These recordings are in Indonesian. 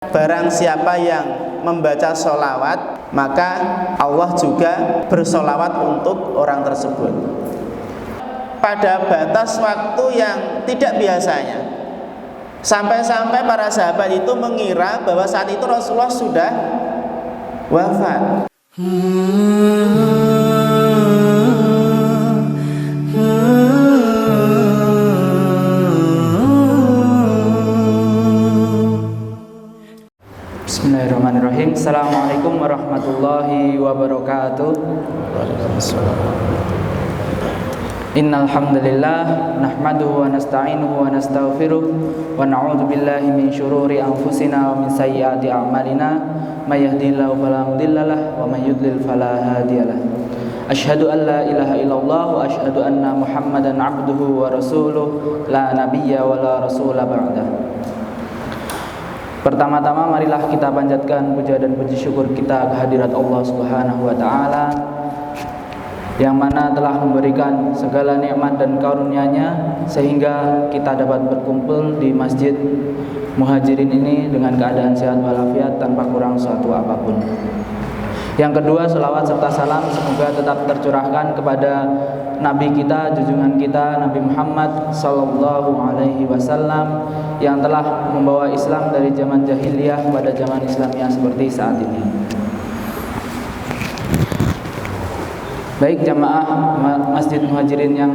Barang siapa yang membaca sholawat, maka Allah juga bersolawat untuk orang tersebut. Pada batas waktu yang tidak biasanya, sampai-sampai para sahabat itu mengira bahwa saat itu Rasulullah sudah wafat. Bismillahirrahmanirrahim. Assalamualaikum warahmatullahi wabarakatuh. Innal hamdalillah nahmaduhu wa nasta'inuhu wa nastaghfiruh wa na'udzu billahi min syururi anfusina wa min sayyiati a'malina may yahdihillahu fala mudhillalah wa may yudlil fala hadiyalah. Asyhadu an la ilaha illallah wa asyhadu anna Muhammadan 'abduhu wa rasuluh la nabiyya wa la rasula ba'dah. Pertama-tama marilah kita panjatkan puja dan puji syukur kita kehadirat Allah Subhanahu wa taala yang mana telah memberikan segala nikmat dan karunia-Nya sehingga kita dapat berkumpul di Masjid Muhajirin ini dengan keadaan sehat walafiat tanpa kurang suatu apapun. Yang kedua, selawat serta salam semoga tetap tercurahkan kepada Nabi kita, junjungan kita, Nabi Muhammad sallallahu alaihi wasallam yang telah membawa Islam dari zaman jahiliyah pada zaman Islamiyah seperti saat ini. Baik jamaah Masjid Muhajirin yang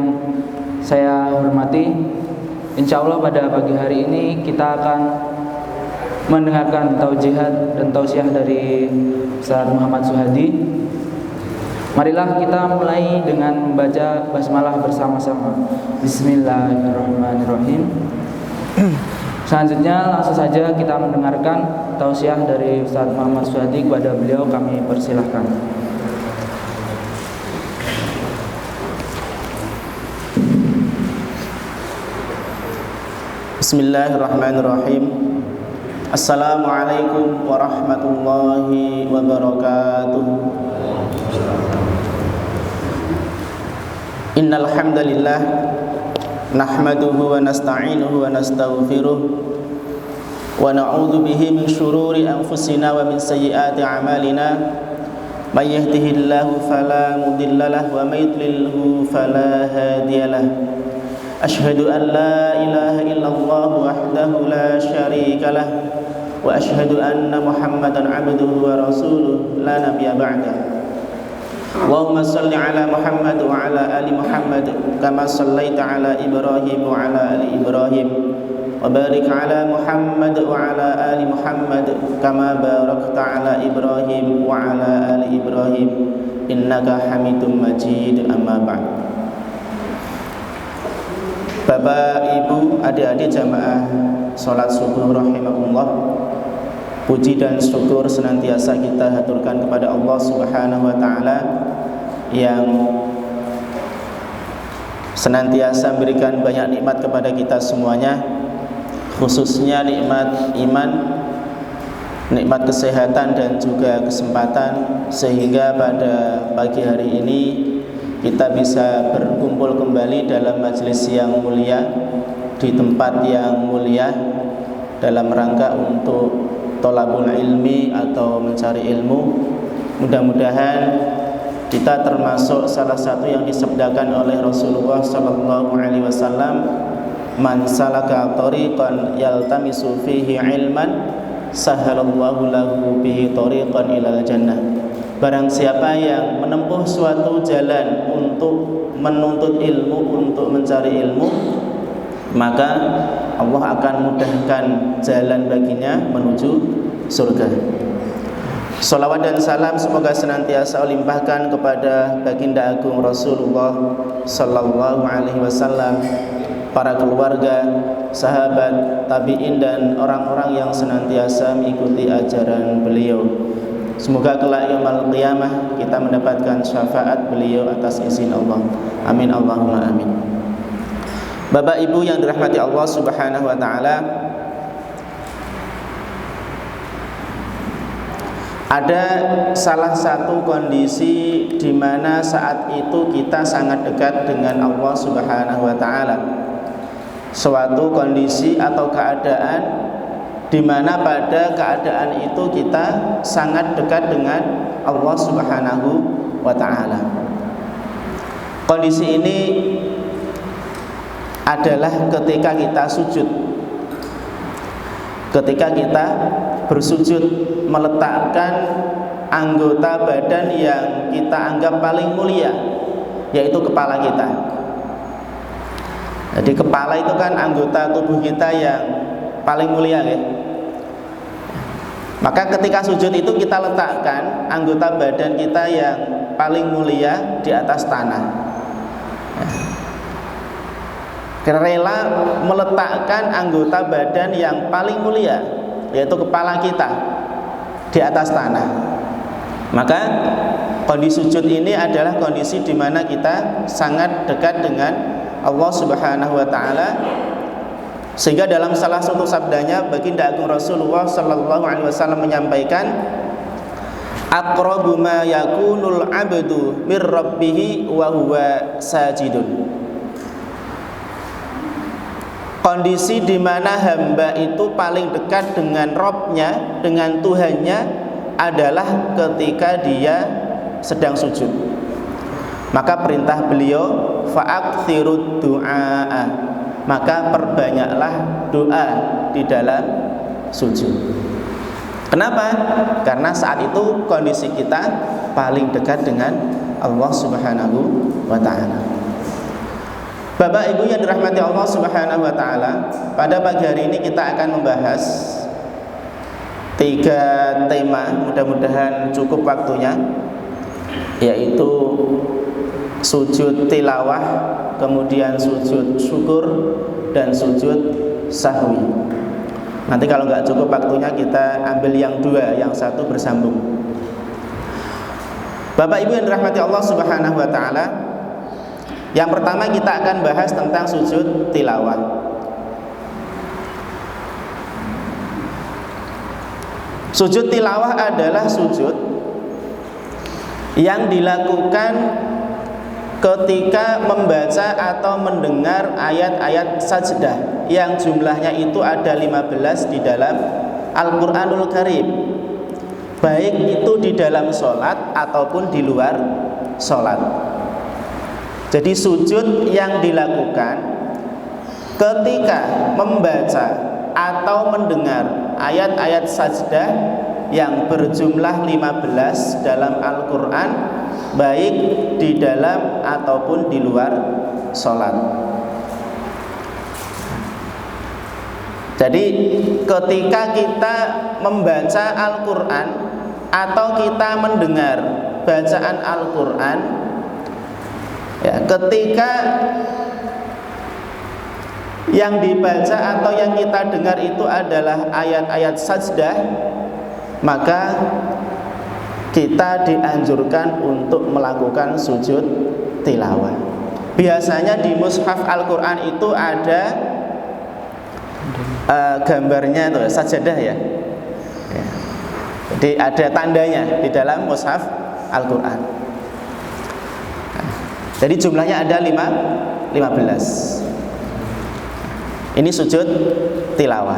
saya hormati, insya Allah pada pagi hari ini kita akan mendengarkan taujihat dan tausiah dari Ustaz Muhammad Suhadi. Marilah kita mulai dengan membaca basmalah bersama-sama. Bismillahirrahmanirrahim. Selanjutnya langsung saja kita mendengarkan tausiah dari Ustaz Muhammad Suhadi. Kepada beliau kami persilahkan. Bismillahirrahmanirrahim. Assalamualaikum warahmatullahi wabarakatuh. Innal hamdalillah nahmaduhu wa nasta'inuhu wa nastaghfiruh wa na'udzu bihi min shururi anfusina wa min sayyiati a'malina may yahdihillahu fala mudhillalah wa may yudlilhu fala hadiyalah. Asyhadu an la ilaha illallah wahdahu la syarika lah wa asyhadu anna Muhammadan 'abduhu wa rasuluh la nabiyya ba'da. Allahumma shalli ala Muhammad wa ala ali Muhammad kama shallaita ala Ibrahim wa ala ali Ibrahim wa barik ala Muhammad wa ala ali Muhammad kama barakta ala Ibrahim wa ala ali Ibrahim innaka Hamidum Majid. Amma ba'd. Bapak, Ibu, adik-adik jamaah salat subuh rahimakumullah, puji dan syukur senantiasa kita haturkan kepada Allah Subhanahu wa taala yang senantiasa memberikan banyak nikmat kepada kita semuanya, khususnya nikmat iman, nikmat kesehatan dan juga kesempatan, sehingga pada pagi hari ini kita bisa berkumpul kembali dalam majelis yang mulia, di tempat yang mulia, dalam rangka untuk thalabul ilmi atau mencari ilmu. Mudah-mudahan kita termasuk salah satu yang disabdakan oleh Rasulullah sallallahu alaihi wasallam, man salaka tariqan yaltamisu fihi ilman sahalallahu lahu bihi tariqan ilal jannah. Barang siapa yang menempuh suatu jalan untuk menuntut ilmu, untuk mencari ilmu, maka Allah akan mudahkan jalan baginya menuju surga. Salawat dan salam semoga senantiasa limpahkan kepada baginda agung Rasulullah sallallahu alaihi wasallam, para keluarga, sahabat, tabi'in dan orang-orang yang senantiasa mengikuti ajaran beliau. Semoga kelak yaumul qiyamah kita mendapatkan syafaat beliau atas izin Allah. Amin Allahumma amin. Bapak Ibu yang dirahmati Allah Subhanahu wa taala, ada salah satu kondisi di mana saat itu kita sangat dekat dengan Allah Subhanahu wa taala. Suatu kondisi atau keadaan di di mana pada keadaan itu kita sangat dekat dengan Allah Subhanahu wa taala. Kondisi ini adalah ketika kita sujud. Ketika kita bersujud, meletakkan anggota badan yang kita anggap paling mulia, yaitu kepala kita. Jadi kepala itu kan anggota tubuh kita yang paling mulia, ya. Maka ketika sujud itu kita letakkan anggota badan kita yang paling mulia di atas tanah. Rela meletakkan anggota badan yang paling mulia, yaitu kepala kita, di atas tanah. Maka kondisi sujud ini adalah kondisi di mana kita sangat dekat dengan Allah Subhanahu wa taala, sehingga dalam salah satu sabdanya baginda agung Rasulullah sallallahu alaihi wasallam menyampaikan, aqrabu ma yakunul 'abdu mir rabbih wa huwa sajidun. Kondisi di mana hamba itu paling dekat dengan Rabb-nya, dengan Tuhannya adalah ketika dia sedang sujud. Maka perintah beliau, fa'aktsirud du'a, maka perbanyaklah doa di dalam sujud. Kenapa? Karena saat itu kondisi kita paling dekat dengan Allah Subhanahu wa ta'ala. Bapak Ibu yang dirahmati Allah Subhanahu wa taala, pada pagi hari ini kita akan membahas 3 tema, mudah-mudahan cukup waktunya, yaitu sujud tilawah, kemudian sujud syukur, dan sujud sahwi. Nanti kalau nggak cukup waktunya kita ambil yang 2, yang 1 bersambung. Bapak Ibu yang dirahmati Allah Subhanahu wa taala, yang pertama kita akan bahas tentang sujud tilawah. Sujud tilawah adalah sujud yang dilakukan ketika membaca atau mendengar ayat-ayat sajdah yang jumlahnya itu ada 15 di dalam Al-Qur'anul Karim, baik itu di dalam sholat ataupun di luar sholat. Jadi sujud yang dilakukan ketika membaca atau mendengar ayat-ayat sajdah yang berjumlah 15 dalam Al-Quran, baik di dalam ataupun di luar sholat. Jadi ketika kita membaca Al-Quran atau kita mendengar bacaan Al-Quran, ya, ketika yang dibaca atau yang kita dengar itu adalah ayat-ayat sajdah, maka kita dianjurkan untuk melakukan sujud tilawah. Biasanya di mushaf Al-Quran itu ada gambarnya tuh, sajadah, ya. Jadi ada tandanya di dalam mushaf Al-Quran. Jadi jumlahnya ada 15. Ini sujud tilawah.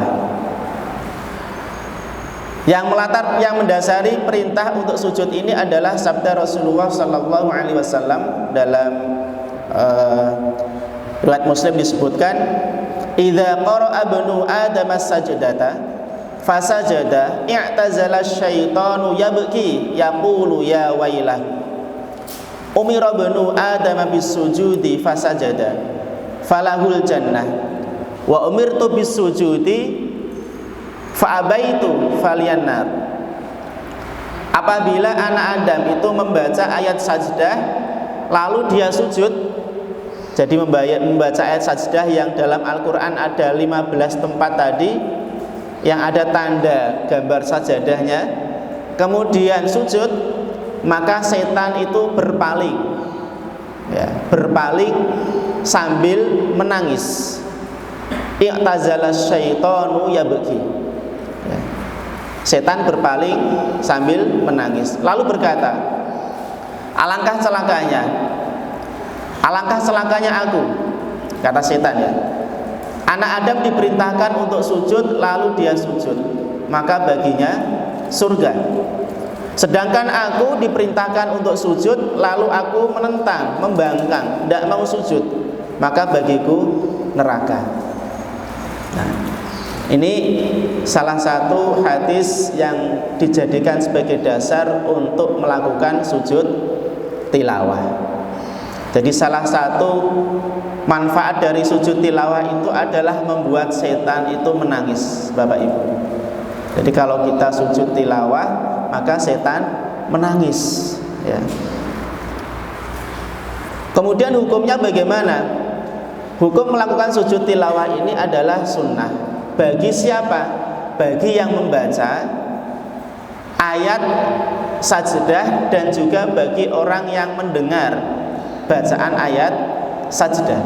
Yang mendasari perintah untuk sujud ini adalah sabda Rasulullah sallallahu alaihi wasallam dalam riwayat Muslim disebutkan, "Idza qara'a ibnu Adam as-sajdata fasajada i'tazala asy-syaitanu yabki yaqulu ya wailah. Umira ibnu Adam bis-sujudi fasajada falahul jannah wa umirtu bis-sujudi fa'abaitu falyannar." Apabila anak Adam itu membaca ayat sajdah lalu dia sujud, jadi membaca ayat sajdah yang dalam Al-Quran ada 15 tempat tadi yang ada tanda gambar sajadahnya, kemudian sujud, maka setan itu berpaling, ya, berpaling sambil menangis. I'tazala syaitanu yabki, ya. Setan berpaling sambil menangis, lalu berkata, alangkah celakanya aku, kata setan, ya, Anak Adam diperintahkan untuk sujud, lalu dia sujud, maka baginya surga. Sedangkan aku diperintahkan untuk sujud, lalu aku menentang, membangkang, tidak mau sujud, maka bagiku neraka. Nah, ini salah satu hadis yang dijadikan sebagai dasar untuk melakukan sujud tilawah. Jadi salah satu manfaat dari sujud tilawah itu adalah membuat setan itu menangis, Bapak Ibu. Jadi kalau kita sujud tilawah, maka setan menangis, ya. Kemudian hukumnya bagaimana? Hukum melakukan sujud tilawah ini adalah sunnah. Bagi siapa? Bagi yang membaca ayat sajdah dan juga bagi orang yang mendengar bacaan ayat sajdah.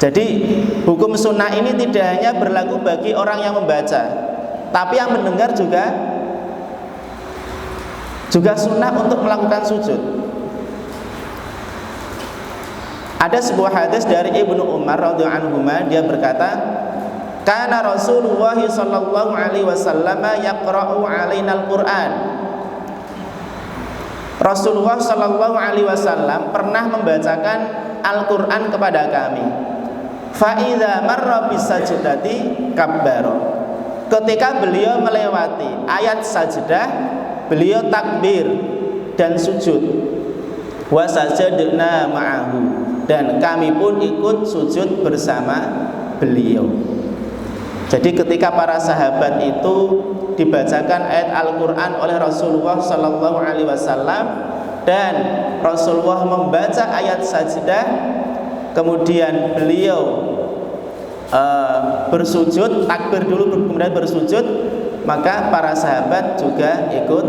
Jadi hukum sunnah ini tidak hanya berlaku bagi orang yang membaca, tapi yang mendengar juga sunnah untuk melakukan sujud. Ada sebuah hadis dari Ibnu Umar radhiyallahu anhu, dia berkata, "Kana Rasulullah sallallahu alaihi wasallam yaqra'u 'alaina al-Qur'an." Rasulullah sallallahu alaihi wasallam pernah membacakan Al-Qur'an kepada kami. Fa idza marra bis sajdati kabbara. Ketika beliau melewati ayat sajdah, beliau takbir dan sujud. Wa sajadna ma'ahu, dan kami pun ikut sujud bersama beliau. Jadi ketika para sahabat itu dibacakan ayat Al-Qur'an oleh Rasulullah sallallahu alaihi wasallam dan Rasulullah membaca ayat sajdah, kemudian beliau bersujud, takbir dulu kemudian bersujud, maka para sahabat juga ikut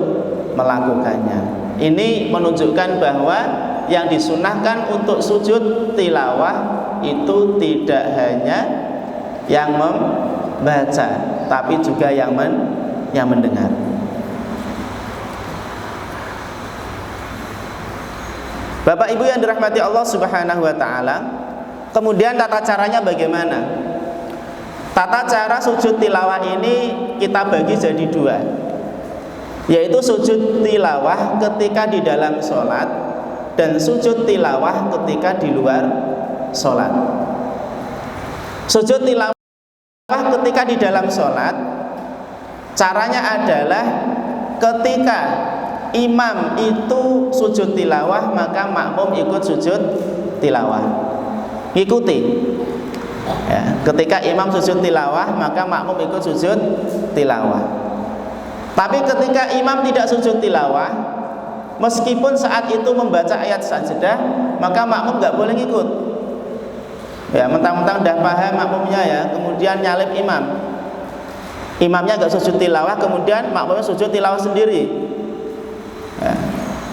melakukannya. Ini menunjukkan bahwa yang disunahkan untuk sujud tilawah itu tidak hanya yang membaca, tapi juga yang mendengar. Bapak Ibu yang dirahmati Allah Subhanahu wa taala, kemudian tata caranya bagaimana? Tata cara sujud tilawah ini kita bagi jadi dua, yaitu sujud tilawah ketika di dalam sholat dan sujud tilawah ketika di luar sholat. Sujud tilawah ketika di dalam sholat, caranya adalah ketika imam itu sujud tilawah, maka makmum ikut sujud tilawah, ikuti, ya. Ketika imam sujud tilawah, maka makmum ikut sujud tilawah. Tapi ketika imam tidak sujud tilawah, meskipun saat itu membaca ayat sajdah, maka makmum nggak boleh ikut. Ya, mentang-mentang dah paham makmumnya, ya, kemudian nyalip imam. Imamnya nggak sujud tilawah, kemudian makmumnya sujud tilawah sendiri.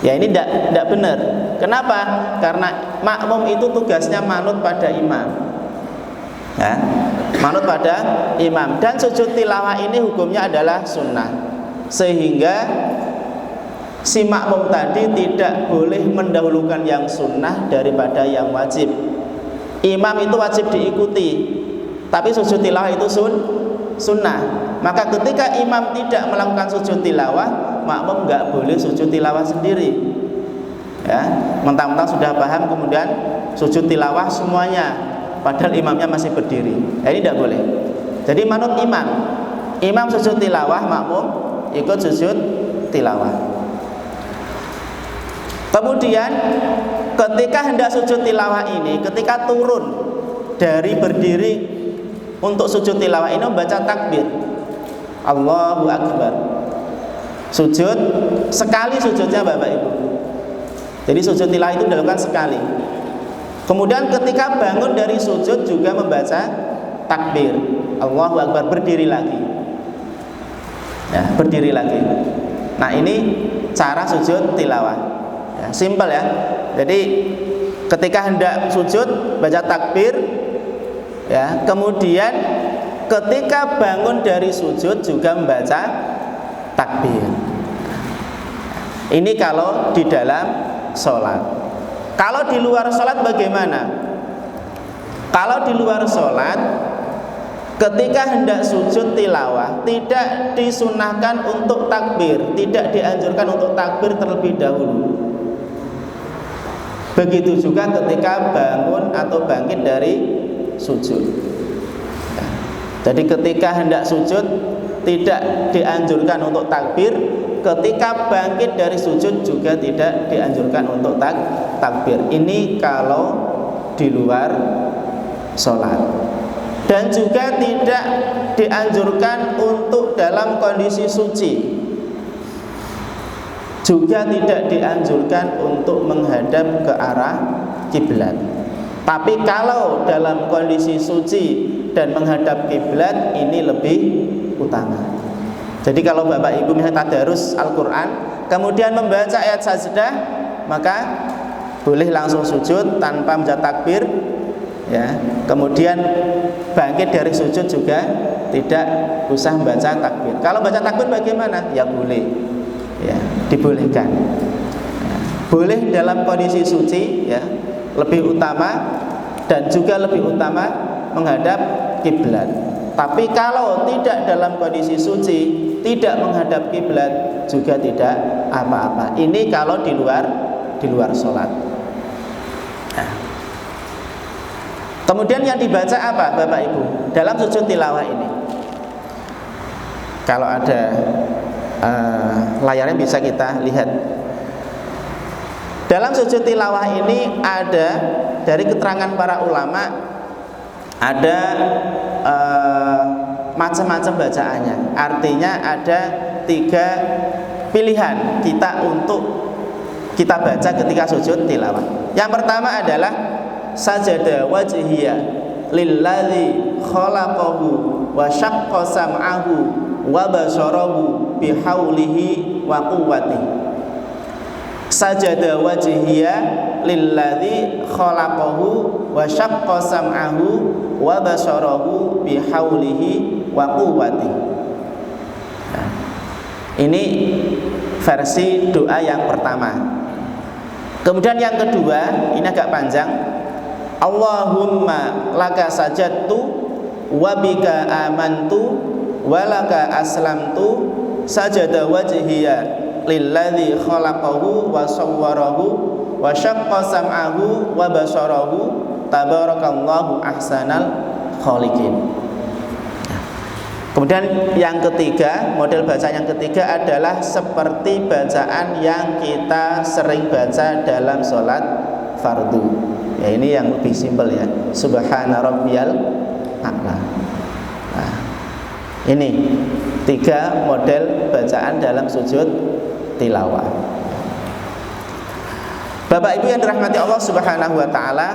Ya, ini tidak benar. Kenapa? Karena makmum itu tugasnya manut pada imam, ya, manut pada imam. Dan sujud tilawah ini hukumnya adalah sunnah, sehingga si makmum tadi tidak boleh mendahulukan yang sunnah daripada yang wajib. Imam itu wajib diikuti, tapi sujud tilawah itu sunnah. Maka ketika imam tidak melakukan sujud tilawah, makmum nggak boleh sujud tilawah sendiri, ya. Mentang-mentang sudah paham kemudian sujud tilawah semuanya, padahal imamnya masih berdiri, ya, ini tidak boleh. Jadi manut imam. Imam sujud tilawah, makmum ikut sujud tilawah. Kemudian ketika hendak sujud tilawah ini, ketika turun dari berdiri untuk sujud tilawah ini, membaca takbir, Allahu Akbar. Sujud sekali, sujudnya Bapak Ibu. Jadi sujud tilawah itu dilakukan sekali. Kemudian ketika bangun dari sujud juga membaca takbir, Allahu Akbar, berdiri lagi, ya, berdiri lagi. Nah, ini cara sujud tilawah, ya, simpel, ya. Jadi ketika hendak sujud baca takbir, ya, kemudian ketika bangun dari sujud juga membaca takbir. Ini kalau di dalam sholat. Kalau di luar sholat bagaimana? Kalau di luar sholat, ketika hendak sujud tilawah, tidak disunahkan untuk takbir, tidak dianjurkan untuk takbir terlebih dahulu. Begitu juga ketika bangun atau bangkit dari sujud. Jadi ketika hendak sujud tidak dianjurkan untuk takbir, ketika bangkit dari sujud juga tidak dianjurkan untuk takbir. Ini kalau di luar sholat. Dan juga tidak dianjurkan untuk dalam kondisi suci. Juga tidak dianjurkan untuk menghadap ke arah kiblat. Tapi kalau dalam kondisi suci dan menghadap kiblat, ini lebih utama. Jadi kalau Bapak Ibu misalnya tadarus Al-Quran, kemudian membaca ayat sajdah, maka boleh langsung sujud tanpa membaca takbir, ya. Kemudian bangkit dari sujud juga tidak usah membaca takbir. Kalau baca takbir bagaimana? Ya boleh, ya, dibolehkan. Ya, boleh dalam kondisi suci, ya, lebih utama, dan juga lebih utama menghadap kiblat. Tapi kalau tidak dalam kondisi suci, tidak menghadap kiblat, juga tidak apa-apa. Ini kalau di luar sholat. Nah, kemudian yang dibaca apa Bapak Ibu dalam sujud tilawah ini? Kalau ada layarnya bisa kita lihat. Dalam sujud tilawah ini ada dari keterangan para ulama, ada macam-macam bacaannya. Artinya ada 3 pilihan kita untuk kita baca ketika sujud tilawah. Yang pertama adalah sajada wajhiya lilladzi khalaqahu wa syaqqa sam'ahu wa basarahu bihaulihi wa quwwatihi. Sajada wajhiya lilladzi khalaqahu wa syaqqa sam'ahu wa basarahu bihaulihi wa quwwatihi. Nah, ini versi doa yang pertama. Kemudian yang kedua, ini agak panjang. Allahumma laka sajadtu wa bika amantu wa laka aslamtu sajada wajhiya lilladzi khalaqahu wa sawwarahu wa syaqqa sam'ahu wa basarahu tabarakallahu ahsanal khaliqin. Kemudian yang ketiga, model bacaan yang ketiga adalah seperti bacaan yang kita sering baca dalam sholat fardu. Ya, ini yang lebih simpel, ya. Subhana rabbiyal a'la. Nah, ini 3 model bacaan dalam sujud tilawah. Bapak Ibu yang dirahmati Allah Subhanahu wa taala,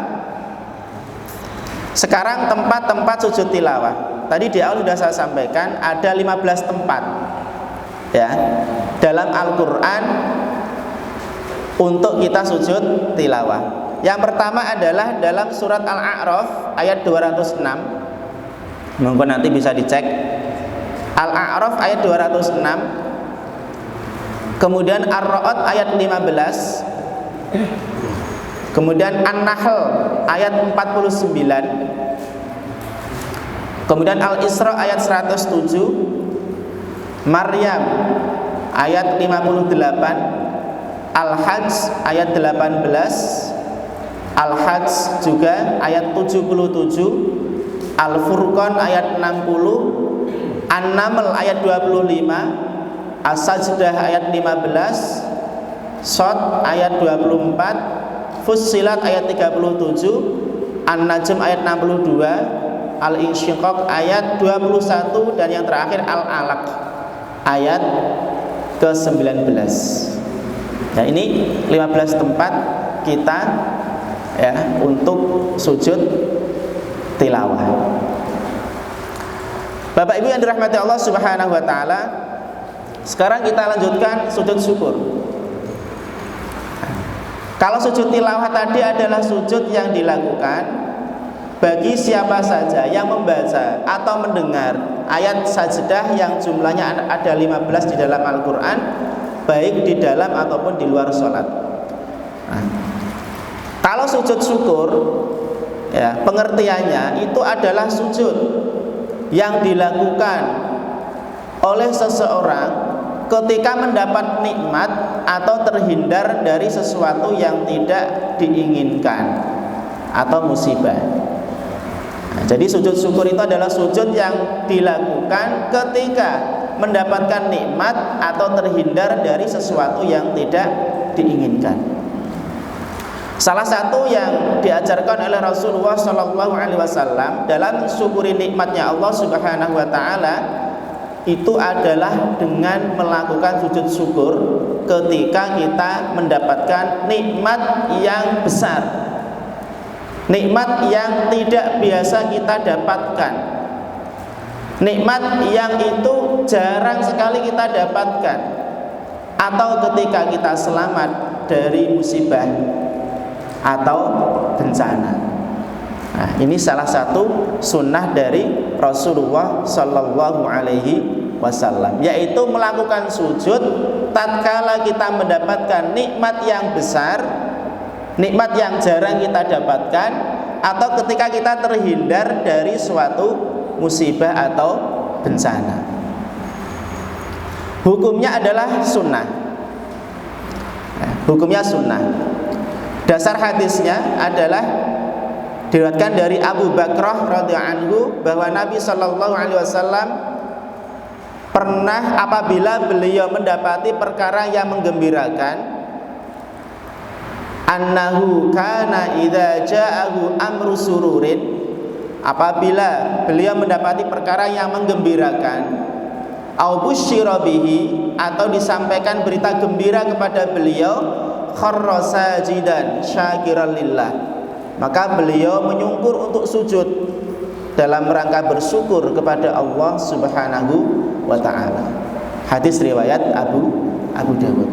sekarang tempat-tempat sujud tilawah. Tadi di awal sudah saya sampaikan ada 15 tempat, ya, dalam Al-Qur'an untuk kita sujud tilawah. Yang pertama adalah dalam surat Al-A'raf ayat 206. Mungkin nanti bisa dicek. Al-A'raf ayat 206. Kemudian Ar-Ra'd ayat 15. Kemudian An-Nahl ayat 49. Kemudian Al-Isra ayat 107. Maryam ayat 58. Al-Hajj ayat 18. Al-Hajj juga ayat 77. Al-Furqan ayat 60. An-Naml ayat 25. As-Sajdah ayat 15. Shad ayat 24. Fussilat ayat 37. An-Najm ayat 62. Al-Insyiqaq ayat 21. Dan yang terakhir Al-Alaq ayat ke-19. Nah, ini 15 tempat kita, ya, untuk sujud tilawah. Bapak Ibu yang dirahmati Allah Subhanahu wa taala, sekarang kita lanjutkan sujud syukur. Kalau sujud tilawah tadi adalah sujud yang dilakukan bagi siapa saja yang membaca atau mendengar ayat sajdah yang jumlahnya ada 15 di dalam Al-Quran, baik di dalam ataupun di luar sholat. Nah, kalau sujud syukur ya, pengertiannya itu adalah sujud yang dilakukan oleh seseorang ketika mendapat nikmat atau terhindar dari sesuatu yang tidak diinginkan atau musibah. Nah, jadi sujud syukur itu adalah sujud yang dilakukan ketika mendapatkan nikmat atau terhindar dari sesuatu yang tidak diinginkan. Salah satu yang diajarkan oleh Rasulullah SAW dalam syukuri nikmatnya Allah Subhanahu wa taala itu adalah dengan melakukan sujud syukur ketika kita mendapatkan nikmat yang besar, nikmat yang tidak biasa kita dapatkan, nikmat yang itu jarang sekali kita dapatkan, atau ketika kita selamat dari musibah atau bencana. Nah, ini salah satu sunnah dari Rasulullah Sallallahu Alaihi Wasallam, yaitu melakukan sujud tatkala kita mendapatkan nikmat yang besar, nikmat yang jarang kita dapatkan, atau ketika kita terhindar dari suatu musibah atau bencana. Hukumnya adalah sunnah. Hukumnya sunnah. Dasar hadisnya adalah diriwayatkan dari Abu Bakrah radhiyallahu anhu bahwa Nabi sallallahu alaihi wasallam pernah apabila beliau mendapati perkara yang menggembirakan, annahu kana idza ja'ahu amru sururin, apabila beliau mendapati perkara yang menggembirakan, au busyira bihi, atau disampaikan berita gembira kepada beliau, kharra sajidan syakiran lillah, maka beliau menyungkur untuk sujud dalam rangka bersyukur kepada Allah Subhanahu wa ta'ala. Hadis riwayat Abu Dawud.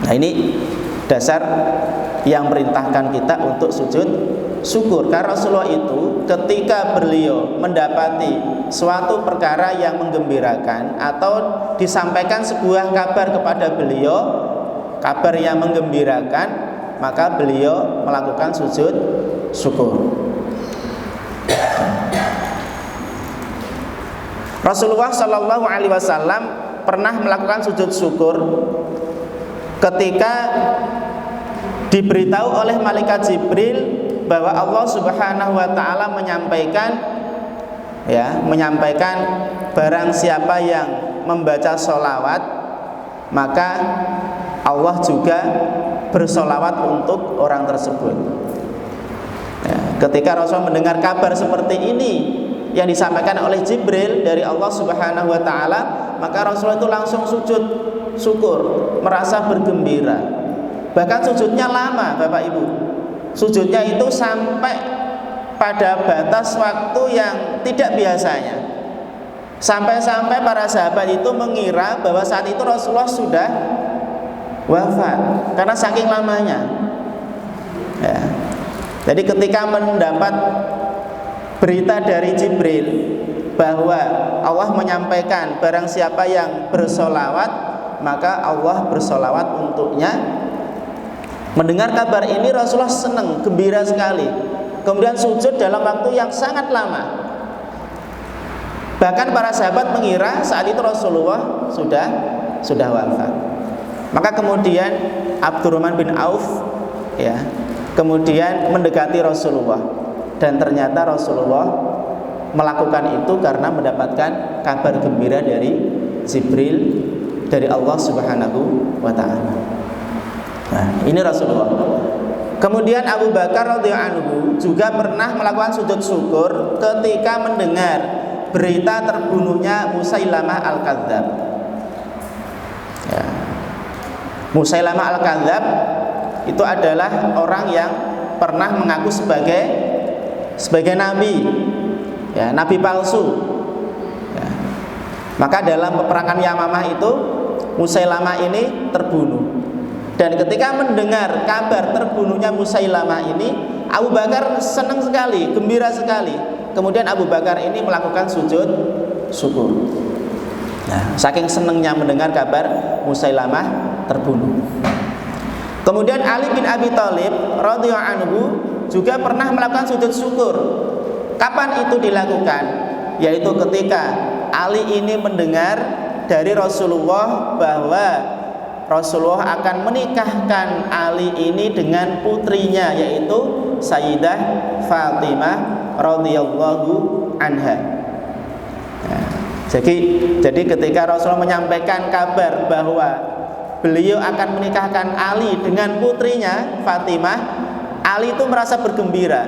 Nah, ini dasar yang merintahkan kita untuk sujud syukur, karena Rasulullah itu ketika beliau mendapati suatu perkara yang menggembirakan atau disampaikan sebuah kabar kepada beliau, kabar yang menggembirakan, maka beliau melakukan sujud syukur. Rasulullah Shallallahu Alaihi Wasallam pernah melakukan sujud syukur ketika diberitahu oleh malaikat Jibril bahwa Allah Subhanahu Wa Taala menyampaikan barang siapa yang membaca sholawat, maka Allah juga bersolawat untuk orang tersebut. Ya, ketika Rasul mendengar kabar seperti ini yang disampaikan oleh Jibril dari Allah Subhanahu wa taala, maka Rasul itu langsung sujud syukur, merasa bergembira. Bahkan sujudnya lama, Bapak Ibu. Sujudnya itu sampai pada batas waktu yang tidak biasanya. Sampai-sampai para sahabat itu mengira bahwa saat itu Rasulullah sudah wafat karena saking lamanya. Ya. Jadi ketika mendapat berita dari Jibril bahwa Allah menyampaikan barang siapa yang bersolawat, maka Allah bersolawat untuknya. Mendengar kabar ini Rasulullah senang, gembira sekali. Kemudian sujud dalam waktu yang sangat lama. Bahkan para sahabat mengira saat itu Rasulullah sudah wafat. Maka kemudian Abdurrahman bin Auf kemudian mendekati Rasulullah, dan ternyata Rasulullah melakukan itu karena mendapatkan kabar gembira dari Jibril dari Allah Subhanahu wa taala. Nah, ini Rasulullah. Kemudian Abu Bakar radhiyallahu anhu juga pernah melakukan sujud syukur ketika mendengar berita terbunuhnya Musailamah al-Kadzdzab. Ya. Musailamah al-Kadzdzab itu adalah orang yang pernah mengaku sebagai nabi, ya, nabi palsu. Ya. Maka dalam peperangan Yamamah itu Musailamah ini terbunuh. Dan ketika mendengar kabar terbunuhnya Musailamah ini, Abu Bakar senang sekali, gembira sekali. Kemudian Abu Bakar ini melakukan sujud syukur. Nah, saking senangnya mendengar kabar Musailamah terbunuh. Kemudian Ali bin Abi Thalib radhiyallahu anhu juga pernah melakukan sujud syukur. Kapan itu dilakukan? Yaitu ketika Ali ini mendengar dari Rasulullah bahwa Rasulullah akan menikahkan Ali ini dengan putrinya, yaitu Sayyidah Fatimah radhiyallahu anha. Jadi ketika Rasulullah menyampaikan kabar bahwa beliau akan menikahkan Ali dengan putrinya Fatimah, Ali itu merasa bergembira.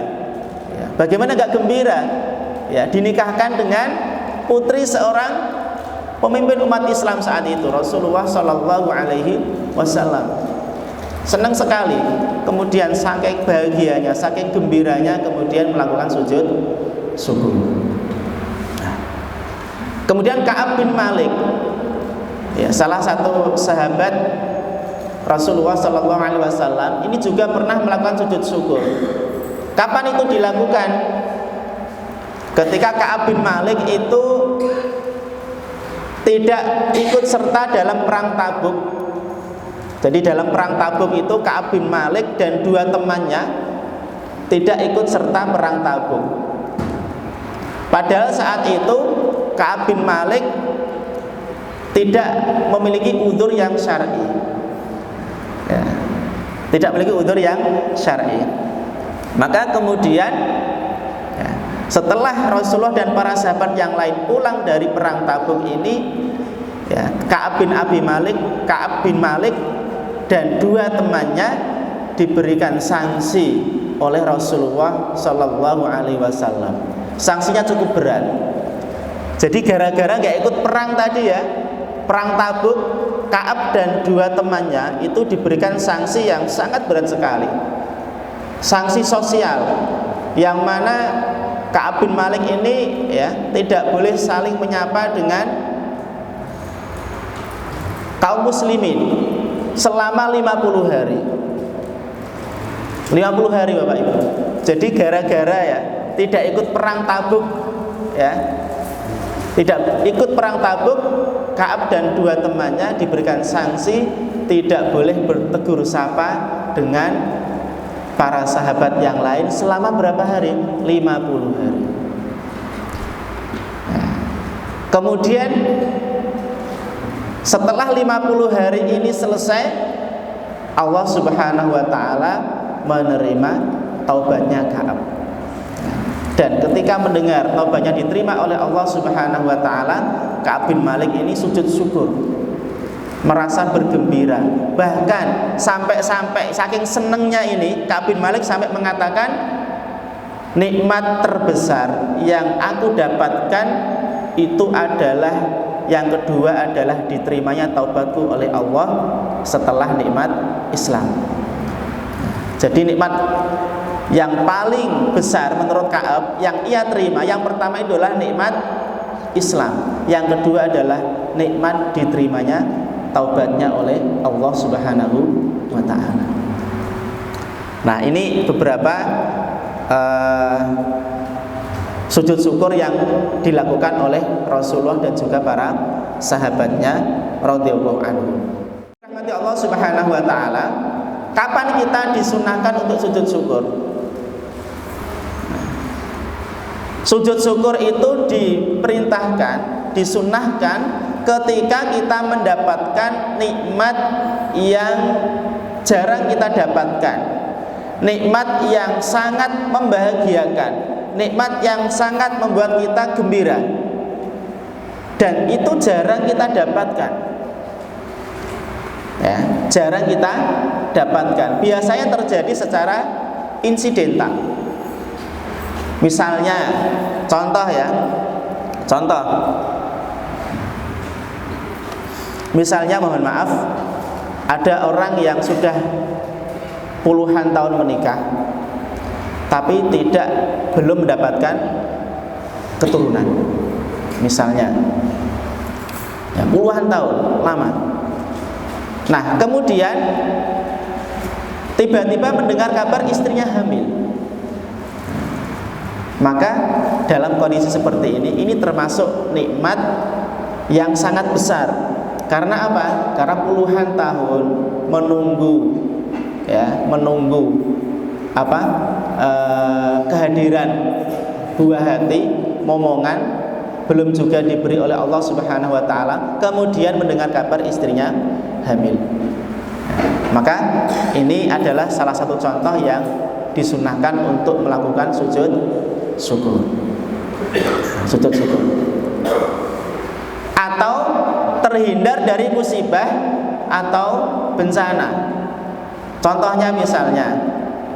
Bagaimana enggak gembira? Ya, dinikahkan dengan putri seorang pemimpin umat Islam saat itu, Rasulullah Shallallahu Alaihi Wasallam. Senang sekali. Kemudian saking bahagianya, saking gembiranya, kemudian melakukan sujud syukur. Kemudian Ka'ab bin Malik, ya, salah satu sahabat Rasulullah Shallallahu Alaihi Wasallam, ini juga pernah melakukan sujud syukur. Kapan itu dilakukan? Ketika Ka'ab bin Malik itu tidak ikut serta dalam perang Tabuk. Jadi dalam perang Tabuk itu Ka'ab bin Malik dan dua temannya tidak ikut serta perang Tabuk. Padahal saat itu Ka'ab bin Malik tidak memiliki udzur yang syar'i. Ya, tidak memiliki udzur yang syar'i. Maka kemudian ya, setelah Rasulullah dan para sahabat yang lain pulang dari perang Tabuk ini, ya, Ka'ab bin Malik dan dua temannya diberikan sanksi oleh Rasulullah Shallallahu Alaihi Wasallam. Sanksinya cukup berat. Jadi gara-gara nggak ikut perang tadi ya, perang Tabuk, Ka'ab dan dua temannya itu diberikan sanksi yang sangat berat sekali. Sanksi sosial, yang mana Ka'ab bin Malik ini ya tidak boleh saling menyapa dengan kaum muslimin selama 50 hari. 50 hari Bapak Ibu. Jadi gara-gara ya tidak ikut perang Tabuk ya, tidak ikut perang Tabuk, Ka'ab dan dua temannya diberikan sanksi tidak boleh bertegur sapa dengan para sahabat yang lain selama berapa hari? 50 hari. Nah, kemudian setelah 50 hari ini selesai, Allah Subhanahu wa taala menerima taubatnya Ka'ab. Dan ketika mendengar taubatnya diterima oleh Allah Subhanahu wa taala, Ka'ab bin Malik ini sujud syukur, merasa bergembira. Bahkan sampai saking senengnya ini, Ka'ab bin Malik sampai mengatakan, nikmat terbesar yang aku dapatkan itu adalah, yang kedua adalah diterimanya taubatku oleh Allah setelah nikmat Islam. Jadi nikmat yang paling besar menurut Ka'ab yang ia terima, yang pertama itu adalah nikmat Islam, yang kedua adalah nikmat diterimanya taubatnya oleh Allah Subhanahu wa ta'ala. Nah, ini beberapa sujud syukur yang dilakukan oleh Rasulullah dan juga para sahabatnya radhiyallahu anhu. Rahmati Allah Subhanahu wa ta'ala. Kapan kita disunahkan untuk sujud syukur? Sujud syukur itu diperintahkan, disunahkan ketika kita mendapatkan nikmat yang jarang kita dapatkan, nikmat yang sangat membahagiakan, nikmat yang sangat membuat kita gembira, dan itu jarang kita dapatkan. Ya, jarang kita dapatkan. Biasanya terjadi secara insidental. Misalnya, contoh ya, misalnya mohon maaf, ada orang yang sudah puluhan tahun menikah, tapi belum mendapatkan keturunan. Misalnya, ya, puluhan tahun, lama. Nah, kemudian tiba-tiba mendengar kabar istrinya hamil. Maka dalam kondisi seperti ini apa? Nikmat yang sangat besar. Karena apa? Karena puluhan tahun menunggu apa? kehadiran buah hati, momongan, belum juga diberi oleh Allah Subhanahu wa taala, kemudian mendengar kabar istrinya hamil. Maka ini adalah salah satu contoh yang disunahkan untuk melakukan sujud syukur. Sujud syukur. Atau terhindar dari musibah atau bencana. Contohnya misalnya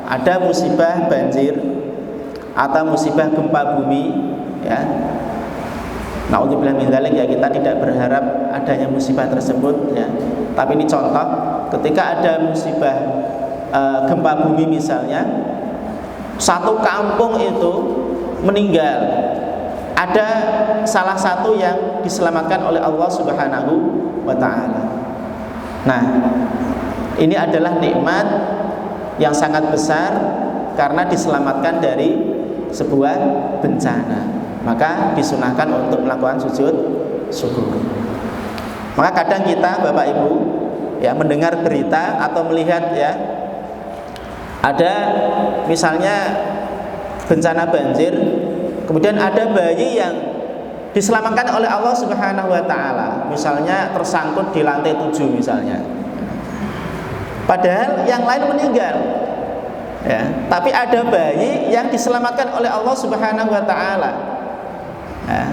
ada musibah banjir atau musibah gempa bumi, ya. Naudzubillah min dzalik, ya, kita tidak berharap adanya musibah tersebut, ya. Tapi ini contoh ketika ada musibah gempa bumi misalnya, satu kampung itu meninggal, ada salah satu yang diselamatkan oleh Allah Subhanahu wa taala. Nah, ini adalah nikmat yang sangat besar karena diselamatkan dari sebuah bencana. Maka disunahkan untuk melakukan sujud syukur. Maka kadang kita Bapak Ibu, ya, mendengar berita atau melihat, ya, ada misalnya bencana banjir, kemudian ada bayi yang diselamatkan oleh Allah Subhanahu wa taala, misalnya tersangkut di lantai 7 misalnya. Padahal yang lain meninggal, ya, tapi ada bayi yang diselamatkan oleh Allah Subhanahu wa taala. Ya.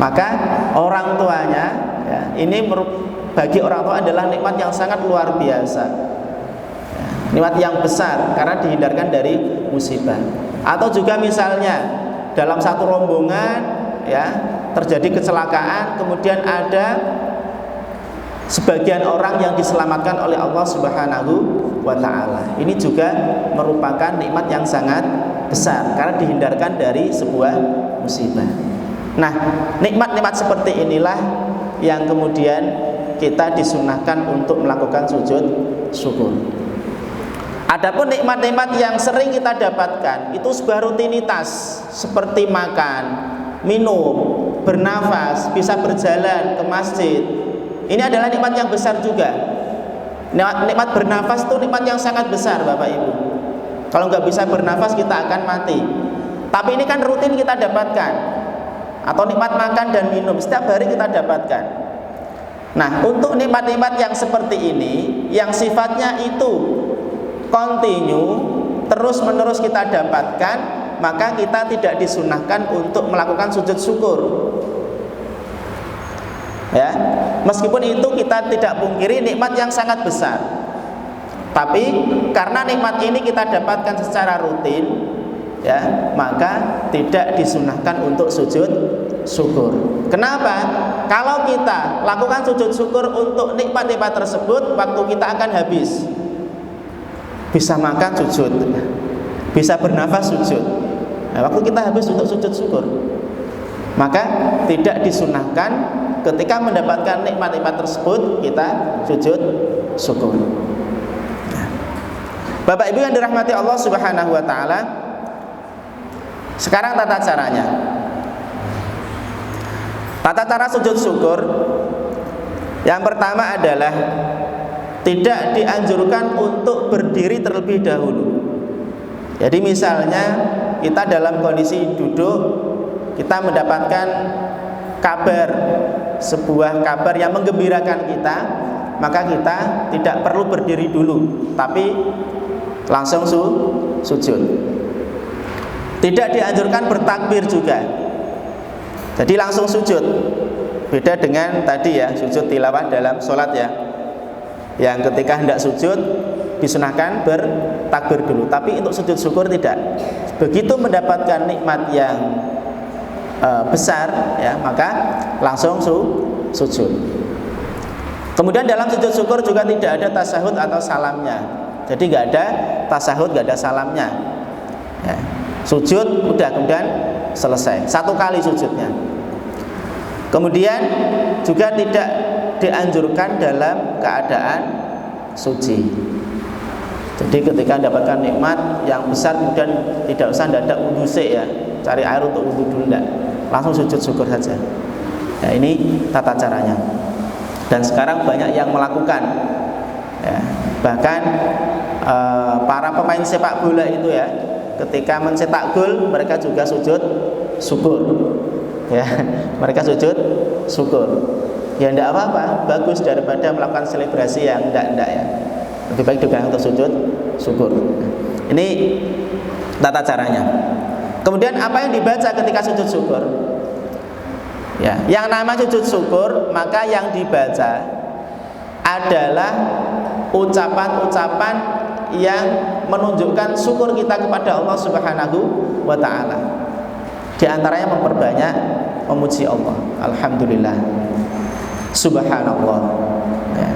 Maka orang tuanya, ya, ini bagi orang tua adalah nikmat yang sangat luar biasa, ya, nikmat yang besar karena dihindarkan dari musibah. Atau juga misalnya dalam satu rombongan, ya, terjadi kecelakaan, kemudian ada sebagian orang yang diselamatkan oleh Allah Subhanahu wa taala. Ini juga merupakan nikmat yang sangat besar karena dihindarkan dari sebuah musibah. Nah, nikmat-nikmat seperti inilah yang kemudian kita disunahkan untuk melakukan sujud syukur. Adapun nikmat-nikmat yang sering kita dapatkan itu sebuah rutinitas seperti makan, minum, bernafas, bisa berjalan ke masjid. Ini adalah nikmat yang besar juga. Nikmat bernafas itu nikmat yang sangat besar Bapak Ibu. Kalau nggak bisa bernafas kita akan mati. Tapi ini kan rutin kita dapatkan. Atau nikmat makan dan minum setiap hari kita dapatkan. Nah, untuk nikmat-nikmat yang seperti ini, yang sifatnya itu continue, terus-menerus kita dapatkan, maka kita tidak disunahkan untuk melakukan sujud syukur. Ya, meskipun itu kita tidak pungkiri nikmat yang sangat besar. Tapi karena nikmat ini kita dapatkan secara rutin, ya, maka tidak disunahkan untuk sujud syukur. Kenapa? Kalau kita lakukan sujud syukur untuk nikmat-nikmat tersebut, waktu kita akan habis. Bisa makan sujud, bisa bernafas sujud. Nah, waktu kita habis untuk sujud syukur, maka tidak disunahkan ketika mendapatkan nikmat-nikmat tersebut kita sujud syukur. Bapak Ibu yang dirahmati Allah Subhanahu wa taala, sekarang tata caranya. Tata cara sujud syukur yang pertama adalah tidak dianjurkan untuk berdiri terlebih dahulu. Jadi misalnya kita dalam kondisi duduk, kita mendapatkan kabar, sebuah kabar yang menggembirakan kita, maka kita tidak perlu berdiri dulu, tapi langsung sujud. Tidak dianjurkan bertakbir juga. Jadi langsung sujud. Beda dengan tadi, ya, sujud tilawah dalam sholat, ya, yang ketika hendak sujud disunahkan bertakbir dulu. Tapi untuk sujud syukur tidak. Begitu mendapatkan nikmat yang besar, ya, maka langsung sujud. Kemudian dalam sujud syukur juga tidak ada tasyahud atau salamnya. Jadi nggak ada tasyahud, nggak ada salamnya, ya. Sujud udah, kemudian selesai, satu kali sujudnya. Kemudian juga tidak dianjurkan dalam keadaan suci. Jadi ketika mendapatkan nikmat yang besar, kemudian tidak usah ada wudu sih, ya, cari air untuk wudu dulu, enggak, langsung sujud syukur saja. Ya, ini tata caranya. Dan sekarang banyak yang melakukan, ya, bahkan para pemain sepak bola itu, ya, ketika mencetak gol mereka juga sujud syukur. Ya, mereka sujud syukur. Ya enggak apa-apa, bagus daripada melakukan selebrasi yang enggak ya. Lebih baik juga untuk sujud syukur. Ini tata caranya. Kemudian apa yang dibaca ketika sujud syukur? Ya, yang nama sujud syukur, maka yang dibaca adalah ucapan-ucapan yang menunjukkan syukur kita kepada Allah Subhanahu wa taala. Di antaranya memperbanyak memuji Allah. Alhamdulillah. Subhanallah. Ya.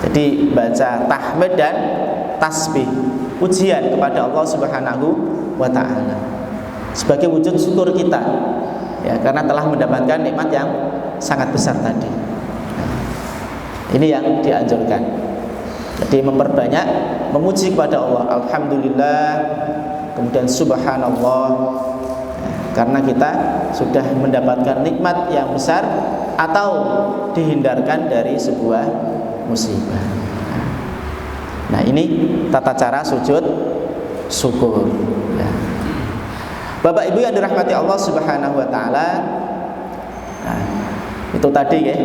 Jadi baca tahmid dan tasbih, pujian kepada Allah Subhanahu wa taala sebagai wujud syukur kita. Ya, karena telah mendapatkan nikmat yang sangat besar tadi. Ini yang dianjurkan. Jadi memperbanyak memuji kepada Allah. Alhamdulillah. Kemudian subhanallah. Ya, karena kita sudah mendapatkan nikmat yang besar atau dihindarkan dari sebuah musibah. Nah, ini tata cara sujud syukur. Ya. Bapak Ibu yang dirahmati Allah Subhanahu wa taala. Nah, itu tadi ya,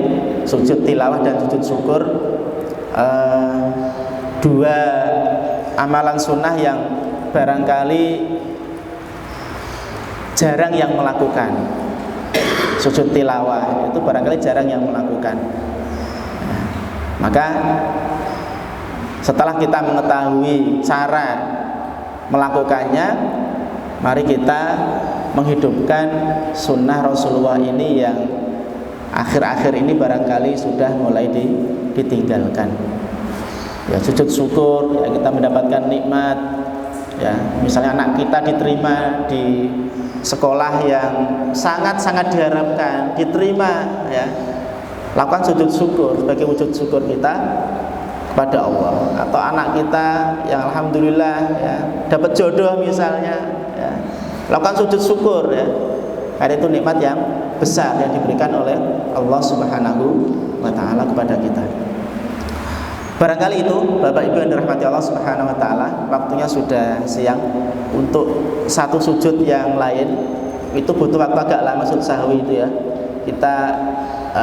sujud tilawah dan sujud syukur, dua amalan sunnah yang barangkali jarang yang melakukan. Sujud tilawah itu barangkali jarang yang melakukan. Nah, maka setelah kita mengetahui cara melakukannya, mari kita menghidupkan sunnah Rasulullah ini yang akhir-akhir ini barangkali sudah mulai ditinggalkan. Ya, sujud syukur, ya, kita mendapatkan nikmat. Ya, misalnya anak kita diterima di sekolah yang sangat-sangat diharapkan, diterima, ya. Lakukan sujud syukur sebagai wujud syukur kita kepada Allah. Atau anak kita yang alhamdulillah ya, dapat jodoh misalnya, ya, lakukan sujud syukur ya. Karena itu nikmat yang besar yang diberikan oleh Allah Subhanahu wa taala kepada kita. Barangkali itu Bapak Ibu yang dirahmati Allah Subhanahu wa taala, waktunya sudah siang. Untuk satu sujud yang lain itu butuh waktu agak lama, sujud sahwi itu ya. Kita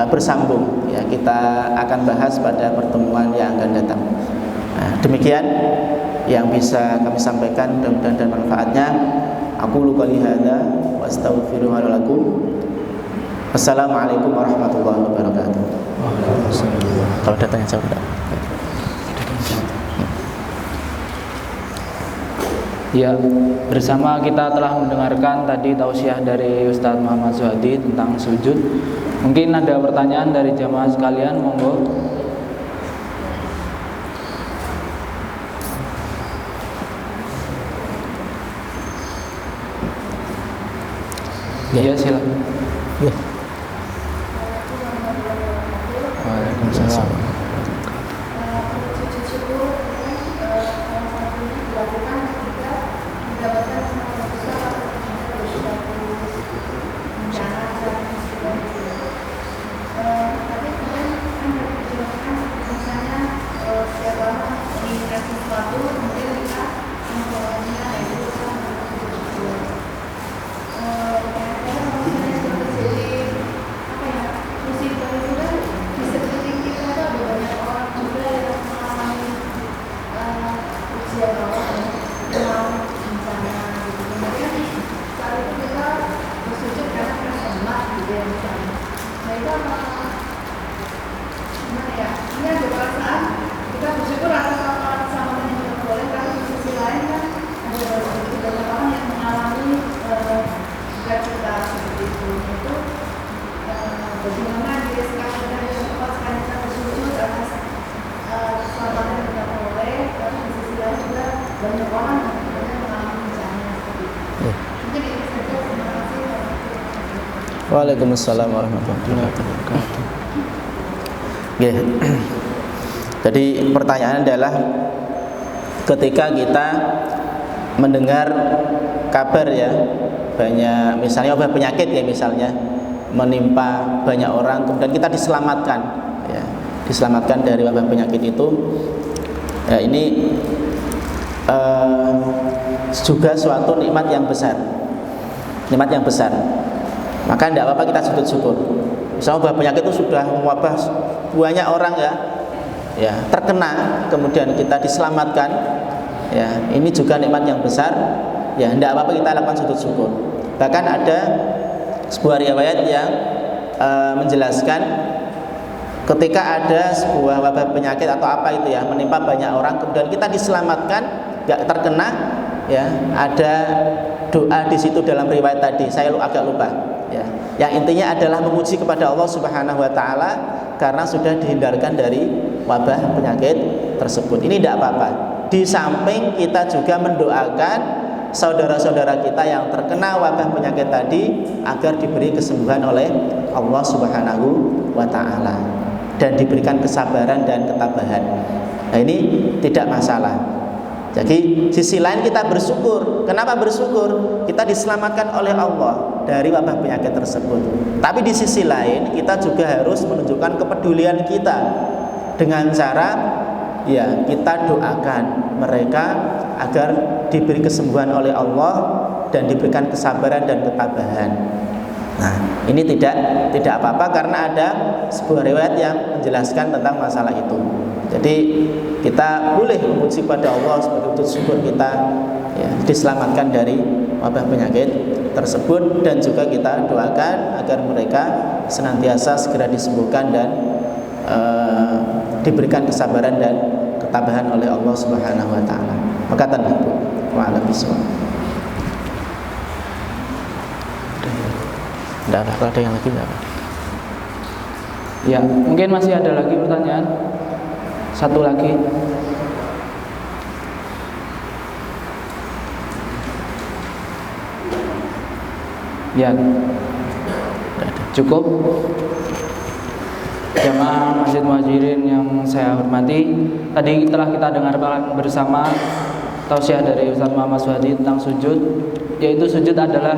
bersambung ya, kita akan bahas pada pertemuan yang akan datang. Nah, demikian yang bisa kami sampaikan, mudah-mudahan dan manfaatnya. Aku qouli hadza wa astaghfirullaha wa lakum. Wassalamualaikum warahmatullahi wabarakatuh. Kalau datanya jawab enggak? Ya, bersama kita telah mendengarkan tadi tausiah dari Ustadz Muhammad Zuhadi tentang sujud. Mungkin ada pertanyaan dari jamaah sekalian, monggo. Ya, silakan. Ya. Waalaikumsalam. Waalaikumsalam warahmatullahi wabarakatuh. Okay. Jadi pertanyaan adalah ketika kita mendengar kabar ya, banyak misalnya wabah penyakit ya misalnya menimpa banyak orang, kemudian kita diselamatkan ya, diselamatkan dari wabah penyakit itu ya, ini juga suatu nikmat yang besar. Nikmat yang besar. Maka tidak apa-apa kita sujud syukur. Misalnya wabah penyakit itu sudah mewabah banyak orang ya terkena, kemudian kita diselamatkan. Ya, ini juga nikmat yang besar. Ya, tidak apa-apa kita lakukan sujud syukur. Bahkan ada sebuah riwayat yang menjelaskan ketika ada sebuah wabah penyakit atau apa itu ya menimpa banyak orang, kemudian kita diselamatkan, nggak terkena, ya ada doa di situ dalam riwayat tadi. Saya agak lupa. Ya, yang intinya adalah memuji kepada Allah Subhanahu Wa Taala karena sudah dihindarkan dari wabah penyakit tersebut. Ini tidak apa-apa. Di samping kita juga mendoakan saudara-saudara kita yang terkena wabah penyakit tadi agar diberi kesembuhan oleh Allah Subhanahu wa Ta'ala dan diberikan kesabaran dan ketabahan. Nah, ini tidak masalah. Jadi sisi lain kita bersyukur. Kenapa bersyukur? Kita diselamatkan oleh Allah dari wabah penyakit tersebut. Tapi di sisi lain kita juga harus menunjukkan kepedulian kita dengan cara ya kita doakan mereka agar diberi kesembuhan oleh Allah dan diberikan kesabaran dan ketabahan. Nah, ini tidak apa-apa karena ada sebuah riwayat yang menjelaskan tentang masalah itu. Jadi kita boleh memuji kepada Allah sebagai wujud syukur kita ya, diselamatkan dari wabah penyakit tersebut, dan juga kita doakan agar mereka senantiasa segera disembuhkan dan diberikan kesabaran dan ketabahan oleh Allah Subhanahu wa Ta'ala. Maka tanpa wa'ala bismillah. Tidak ada yang lagi tidak? Ya, mungkin masih ada lagi pertanyaan. Satu lagi. Ya, cukup. Jamaah Masjid Muhajirin yang saya hormati, tadi telah kita dengarkan bersama tausiah dari Ustaz Muhammad Suhadi tentang sujud, yaitu sujud adalah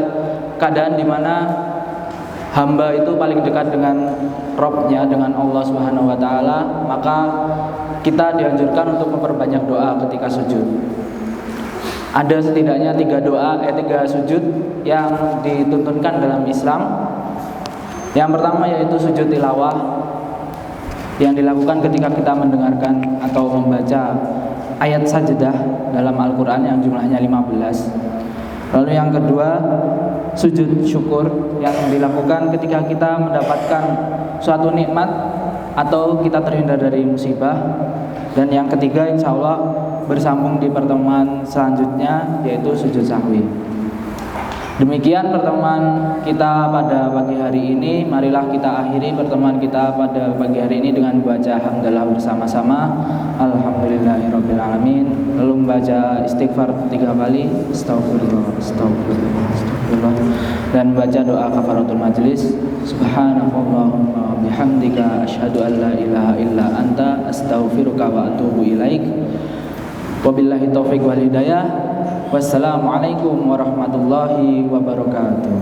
keadaan di mana hamba itu paling dekat dengan Rabb-nya, dengan Allah Subhanahu wa Ta'ala. Maka kita dianjurkan untuk memperbanyak doa ketika sujud. Ada setidaknya 3 sujud yang dituntunkan dalam Islam. Yang pertama yaitu sujud tilawah, yang dilakukan ketika kita mendengarkan atau membaca ayat sajdah dalam Al-Quran yang jumlahnya 15. Lalu yang kedua, sujud syukur yang dilakukan ketika kita mendapatkan suatu nikmat atau kita terhindar dari musibah. Dan yang ketiga, insya Allah bersambung di pertemuan selanjutnya, yaitu sujud sahwi. Demikian pertemuan kita pada pagi hari ini. Marilah kita akhiri pertemuan kita pada pagi hari ini dengan membaca hamdalah bersama-sama. Alhamdulillahirabbil alamin. Lalu membaca istighfar 3 kali, astagfirullah, astagfirullah, astagfirullah, dan baca doa kafaratul majlis. Subhanallahumma bihamdika asyhadu an la ilaha illa anta astaghfiruka wa atubu ilaik. Wabillahi taufiq wal hidayah. Wassalamualaikum warahmatullahi wabarakatuh.